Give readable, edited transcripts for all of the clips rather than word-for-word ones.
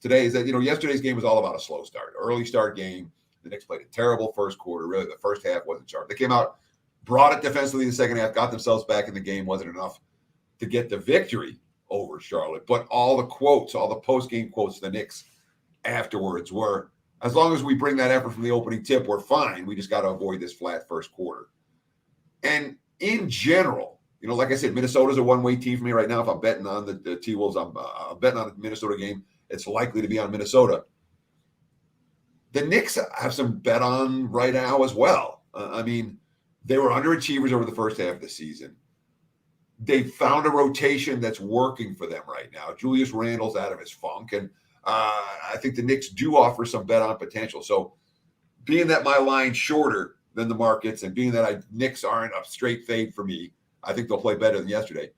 today is that, yesterday's game was all about a slow start, early start game. The Knicks played a terrible first quarter. Really, the first half wasn't sharp. They came out, brought it defensively in the second half, got themselves back in the game. Wasn't enough to get the victory over Charlotte. But all the quotes, all the post-game quotes of the Knicks afterwards were, as long as we bring that effort from the opening tip, we're fine. We just got to avoid this flat first quarter. And in general, like I said, Minnesota's a one-way team for me right now. If I'm betting on the T-Wolves, I'm betting on the Minnesota game. It's likely to be on Minnesota. The Knicks have some bet on right now as well. They were underachievers over the first half of the season. They found a rotation that's working for them right now. Julius Randle's out of his funk, and I think the Knicks do offer some bet on potential. So being that my line's shorter than the markets and being that Knicks aren't a straight fade for me, I think they'll play better than yesterday.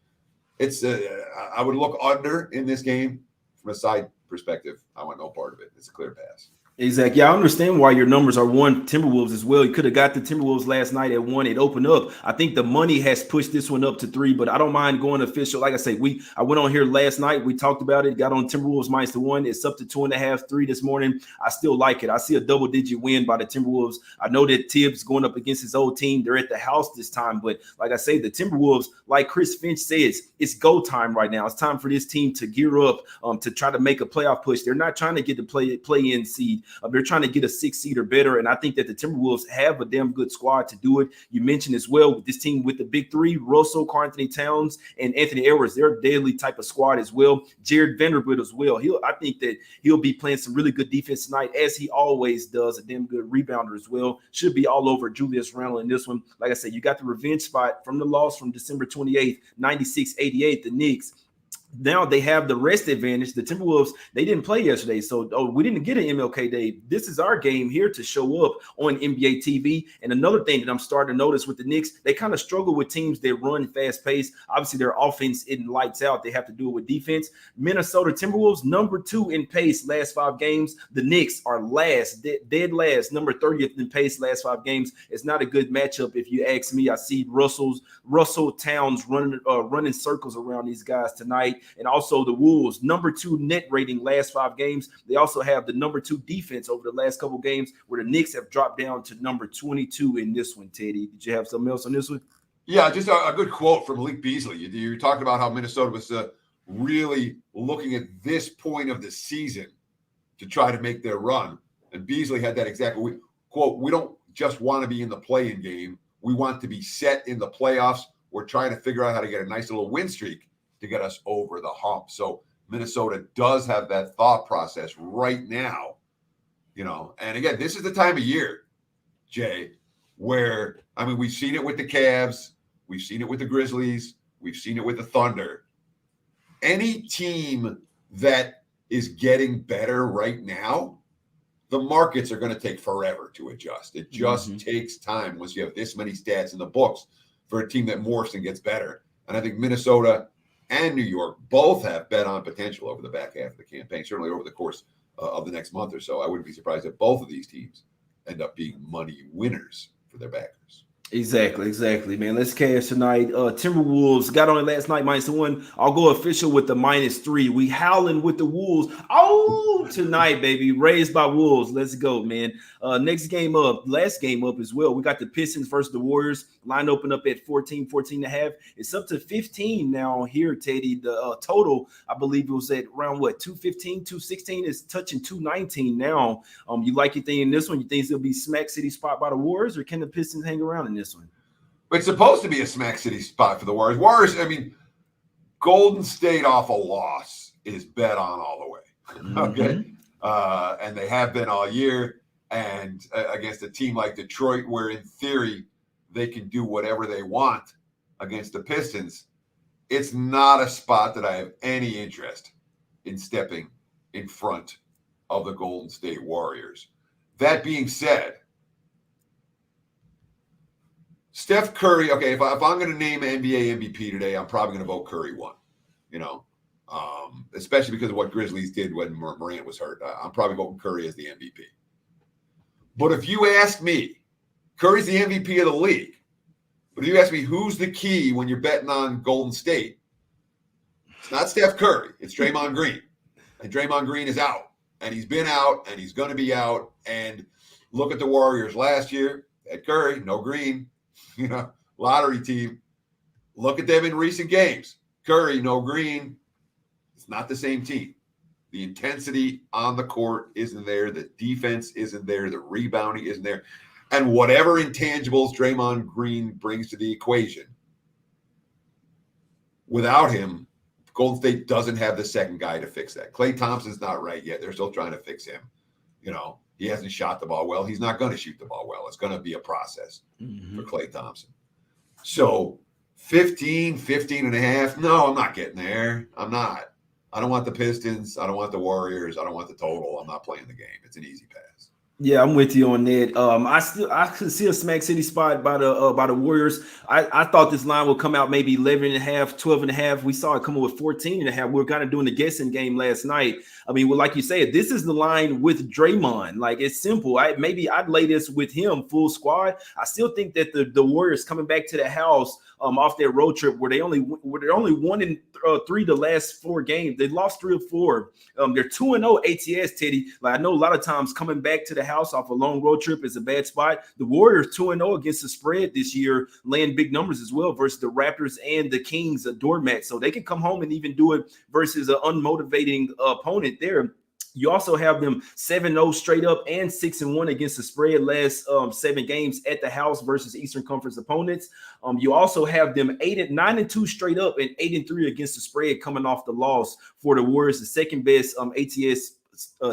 I would look under in this game from a side perspective. I want no part of it. It's a clear pass. Exactly. Yeah, I understand why your numbers are 1 Timberwolves as well. You could have got the Timberwolves last night at 1. It opened up. I think the money has pushed this one up to 3, but I don't mind going official. Like I say, I went on here last night. We talked about it. Got on Timberwolves -1. It's up to 2.5, 3 this morning. I still like it. I see a double-digit win by the Timberwolves. I know that Tibbs going up against his old team. They're at the house this time, but like I say, the Timberwolves, like Chris Finch says, it's go time right now. It's time for this team to gear up to try to make a playoff push. They're not trying to get the play-in seed. They're trying to get a 6 seed or better, and I think that the Timberwolves have a damn good squad to do it. You mentioned as well with this team with the big 3, Russell, Karl-Anthony Towns, and Anthony Edwards. They're a daily type of squad as well. Jared Vanderbilt as well. I think that he'll be playing some really good defense tonight, as he always does. A damn good rebounder as well. Should be all over Julius Randle in this one. Like I said, you got the revenge spot from the loss from December 28th, 96-88, the Knicks. Now they have the rest advantage. The Timberwolves, they didn't play yesterday, so we didn't get an MLK Day. This is our game here to show up on NBA TV. And another thing that I'm starting to notice with the Knicks, they kind of struggle with teams that run fast pace. Obviously, their offense isn't lights out. They have to do it with defense. Minnesota Timberwolves, number 2 in pace last 5 games. The Knicks are last, dead last, number 30th in pace last 5 games. It's not a good matchup if you ask me. I see Russell Towns running circles around these guys tonight. And also the Wolves, number 2 net rating last 5 games. They also have the number 2 defense over the last couple games, where the Knicks have dropped down to number 22 in this one, Teddy. Did you have something else on this one? Yeah, just a good quote from Malik Beasley. You're talking about how Minnesota was really looking at this point of the season to try to make their run. And Beasley had that exact quote, we don't just want to be in the play-in game. We want to be set in the playoffs. We're trying to figure out how to get a nice little win streak to get us over the hump. So Minnesota does have that thought process right now, and again, this is the time of year, Jay, where, we've seen it with the Cavs, we've seen it with the Grizzlies, we've seen it with the Thunder. Any team that is getting better right now, the markets are going to take forever to adjust. It just takes time once you have this many stats in the books for a team that morphs and gets better. And I think Minnesota and New York both have bet on potential over the back half of the campaign, certainly over the course of the next month or so. I wouldn't be surprised if both of these teams end up being money winners for their backers. Exactly, man. Let's cash tonight. Timberwolves got on it last night, -1. I'll go official with the -3. We howling with the Wolves. Oh, tonight, baby. Raised by Wolves. Let's go, man. Next game up, last game up as well. We got the Pistons versus the Warriors. Line open up at 14.5. It's up to 15 now here, Teddy. The total, I believe it was at around 215, 216. It's touching 219 now. You like your thing in this one? You think it'll be smack city spot by the Warriors, or can the Pistons hang around in this one? It's supposed to be a smack city spot for the Warriors. Golden State off a loss is bet on all the way. Okay. And they have been all year. And against a team like Detroit, where in theory they can do whatever they want against the Pistons, it's not a spot that I have any interest in stepping in front of the Golden State Warriors. That being said, Steph Curry, okay, if I'm going to name NBA MVP today, I'm probably going to vote Curry 1, especially because of what Grizzlies did when Morant was hurt. I'm probably voting Curry as the MVP. But if you ask me, Curry's the MVP of the league. But if you ask me who's the key when you're betting on Golden State, it's not Steph Curry. It's Draymond Green. And Draymond Green is out. and he's been out, and he's going to be out. And look at the Warriors last year. Ed Curry, no Green, lottery team. Look at them in recent games. Curry, no Green. It's not the same team. The intensity on the court isn't there. The defense isn't there. The rebounding isn't there. And whatever intangibles Draymond Green brings to the equation, without him, Golden State doesn't have the second guy to fix that. Klay Thompson's not right yet. They're still trying to fix him. He hasn't shot the ball well. He's not going to shoot the ball well. It's going to be a process for Klay Thompson. So 15 and a half. No, I'm not getting there. I'm not. I don't want the Pistons. I don't want the Warriors. I don't want the total. I'm not playing the game. It's an easy pass. Yeah, I'm with you on that. I could see a smack city spot by the Warriors. I thought this line would come out maybe 11 and a half, 12 and a half. We saw it come up with 14 and a half. We were kind of doing the guessing game last night. I mean, well, like you said, this is the line with Draymond. Like, it's simple. I'd lay this with him full squad. I still think that the Warriors coming back to the house off their road trip where they're only 1-3 the last 4 games. They lost 3 or 4. They're 2-0 ATS, Teddy. Like, I know a lot of times coming back to the house off a long road trip is a bad spot. The Warriors 2-0 against the spread this year, laying big numbers as well versus the Raptors and the Kings, a doormat. So they can come home and even do it versus an unmotivating opponent there. You also have them 7-0 straight up and 6-1 against the spread last 7 games at the house versus Eastern Conference opponents. You also have them 9-2 straight up and 8-3 against the spread coming off the loss for the Warriors, the second best ATS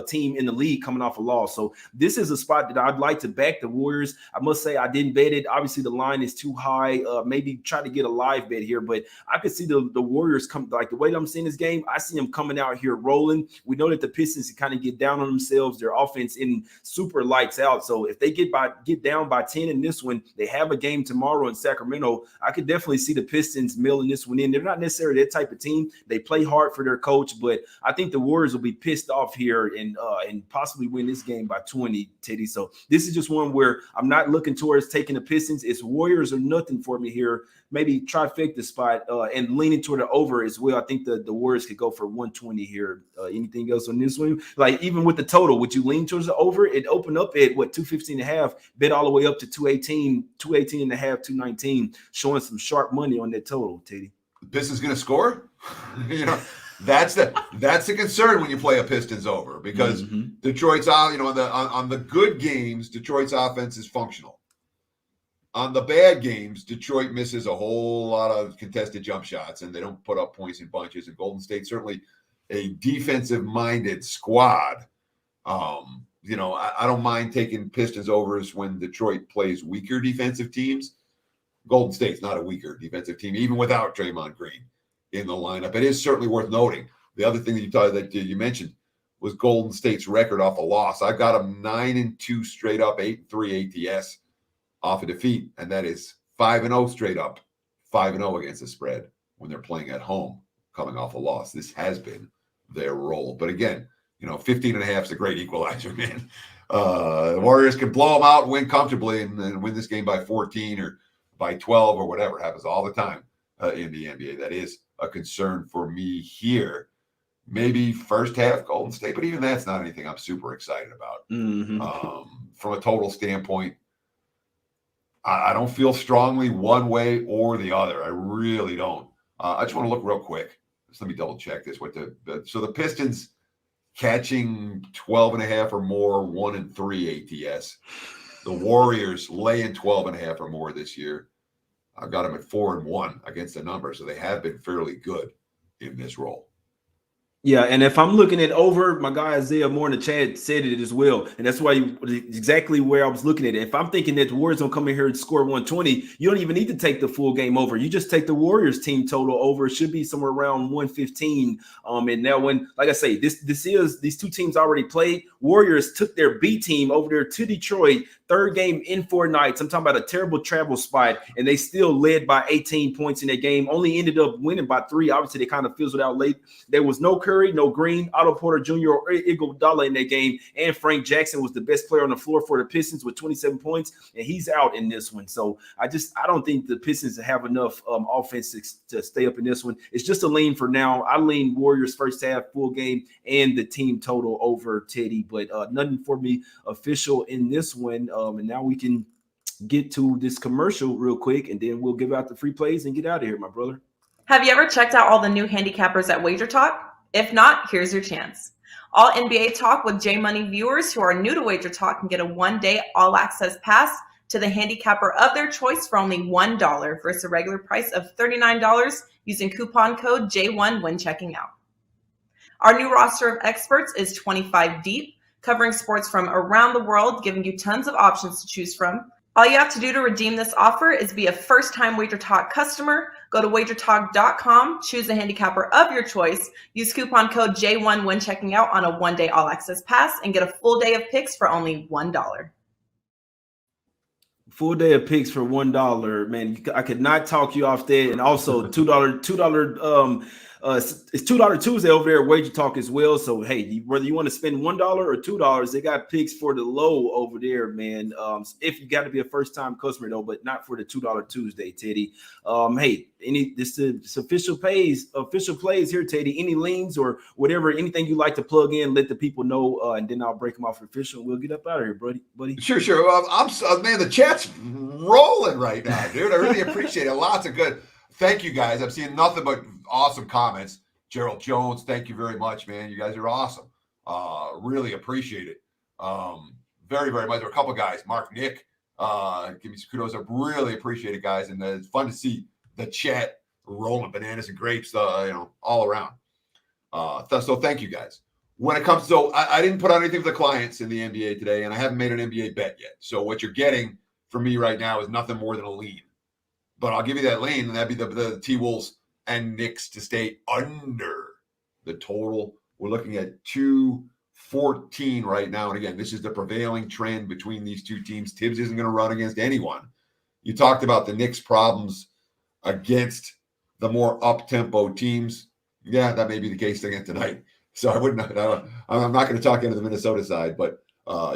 team in the league coming off a loss. So this is a spot that I'd like to back the Warriors. I must say I didn't bet it. Obviously the line is too high. Maybe try to get a live bet here, but I could see the Warriors come, like the way that I'm seeing this game, I see them coming out here rolling. We know that the Pistons kind of get down on themselves. Their offense in super lights out. So if they get down by 10 in this one, they have a game tomorrow in Sacramento. I could definitely see the Pistons mailing this one in. They're not necessarily that type of team. They play hard for their coach, but I think the Warriors will be pissed off here and possibly win this game by 20, Teddy. So this is just one where I'm not looking towards taking the Pistons. It's Warriors or nothing for me here. Maybe trifecta spot and leaning toward the over as well. I think the Warriors could go for 120 here. Anything else on this one? Like, even with the total, would you lean towards the over? It opened up at 215 and a half, bet all the way up to 218 and a half, 219, showing some sharp money on that total, Teddy. The Pistons going to score? That's the concern when you play a Pistons over, because Detroit's on the good games, Detroit's offense is functional. On the bad games, Detroit misses a whole lot of contested jump shots and they don't put up points in bunches. And Golden State, certainly a defensive-minded squad. I don't mind taking Pistons overs when Detroit plays weaker defensive teams. Golden State's not a weaker defensive team, even without Draymond Green in the lineup. It is certainly worth noting. The other thing that you mentioned was Golden State's record off a loss. I've got them 9-2 straight up, 8-3 ATS off a defeat, and that is 5-0 straight up, 5-0 against the spread when they're playing at home, coming off a loss. This has been their role. But again, 15 and a half is a great equalizer, man. The Warriors can blow them out, win comfortably, and win this game by 14 or by 12 or whatever. It happens all the time in the NBA. That is a concern for me here. Maybe first half Golden State, but even that's not anything I'm super excited about. From a total standpoint, I don't feel strongly one way or the other. I really don't. I just want to look real quick. Just let me double check this. So the Pistons catching 12 and a half or more, 1-3 ATS. The Warriors laying 12 and a half or more this year. I've got them at 4-1 against the number, so they have been fairly good in this role. Yeah, and if I'm looking at over, my guy Isaiah Moore in the chat said it as well, and that's why exactly where I was looking at it. If I'm thinking that the Warriors don't come in here and score 120, you don't even need to take the full game over. You just take the Warriors team total over. It should be somewhere around 115. And now, when, like I say, these two teams already played. Warriors took their B team over there to Detroit, third game in 4 nights. I'm talking about a terrible travel spot, and they still led by 18 points in that game. Only ended up winning by 3. Obviously, they kind of fizzled out late. There was no Curry, no Green, Otto Porter Jr., or Iguodala in that game, and Frank Jackson was the best player on the floor for the Pistons with 27 points, and he's out in this one. So I don't think the Pistons have enough offense to stay up in this one. It's just a lean for now. I lean Warriors first half, full game, and the team total over Teddy, but nothing for me official in this one. And now we can get to this commercial real quick, and then we'll give out the free plays and get out of here, my brother. Have you ever checked out all the new handicappers at Wager Talk? If not, here's your chance. All NBA Talk with J Money viewers who are new to Wager Talk can get a 1-day all-access pass to the handicapper of their choice for only $1 versus a regular price of $39 using coupon code J1 when checking out. Our new roster of experts is 25 deep, covering sports from around the world, giving you tons of options to choose from. All you have to do to redeem this offer is be a first-time Wager Talk customer. Go to wagertalk.com, choose a handicapper of your choice, use coupon code J1 when checking out on a 1-day all-access pass, and get a full day of picks for only $1. Full day of picks for $1, man. I could not talk you off that. And also $2 it's $2 Tuesday over there at Wager Talk as well. So hey, whether you want to spend $1 or $2, they got picks for the low over there, man. If you got to be a first time customer though, but not for the $2 Tuesday, Teddy. Hey, this official plays here, Teddy. Any leans or whatever, anything you like to plug in, let the people know, and then I'll break them off official. And we'll get up out of here, buddy. Sure. Man, the chat's rolling right now, dude. I really appreciate it. Lots of good. Thank you guys. I'm seeing nothing but awesome comments. Gerald Jones, thank you very much, man. You guys are awesome. Really appreciate it. Very, very much. There are a couple guys, Mark, Nick, give me some kudos. I really appreciate it, guys. And it's fun to see the chat rolling bananas and grapes, all around. So thank you guys. When it comes to, I didn't put out anything for the clients in the NBA today, and I haven't made an NBA bet yet. So what you're getting from me right now is nothing more than a lean. But I'll give you that lean, and that'd be the T-Wolves and Knicks to stay under the total. We're looking at 214 right now. And again, this is the prevailing trend between these two teams. Tibbs isn't going to run against anyone. You talked about the Knicks' problems against the more up-tempo teams. Yeah, that may be the case again tonight. So I'm not going to talk into the Minnesota side, but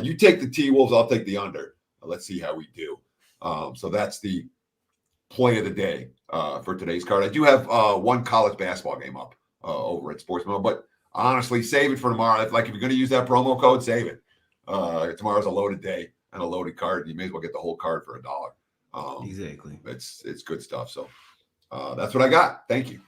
you take the T-Wolves, I'll take the under. Let's see how we do. So that's the play of the day for today's card. I do have one college basketball game up over at Sportsman, but honestly, save it for tomorrow. If you're going to use that promo code, save it. Tomorrow's a loaded day and a loaded card. You may as well get the whole card for $1. Exactly. It's good stuff. So that's what I got. Thank you.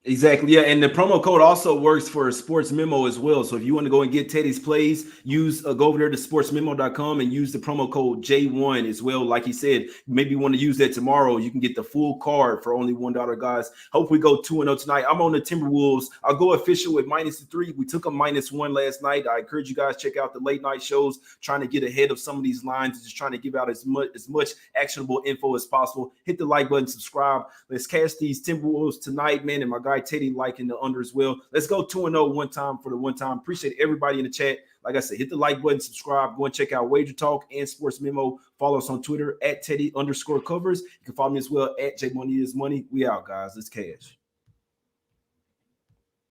Exactly. Yeah. And the promo code also works for Sports Memo as well. So if you want to go and get Teddy's plays, go over there to sportsmemo.com and use the promo code J1 as well. Like he said, maybe you want to use that tomorrow. You can get the full card for only $1, guys. Hope we go 2-0 tonight. I'm on the Timberwolves. I'll go official with -3. We took a -1 last night. I encourage you guys check out the late night shows, trying to get ahead of some of these lines, just trying to give out as much actionable info as possible. Hit the like button, subscribe. Let's cash these Timberwolves tonight, man. And my guy Teddy liking the under as well. Let's go 2-0 one time for the one time. Appreciate everybody in the chat. Like I said, hit the like button, subscribe, go and check out Wager Talk and Sports Memo. Follow us on Twitter at Teddy_covers. You can follow me as well at JMoneyIsMoney. We out, guys. Let's cash.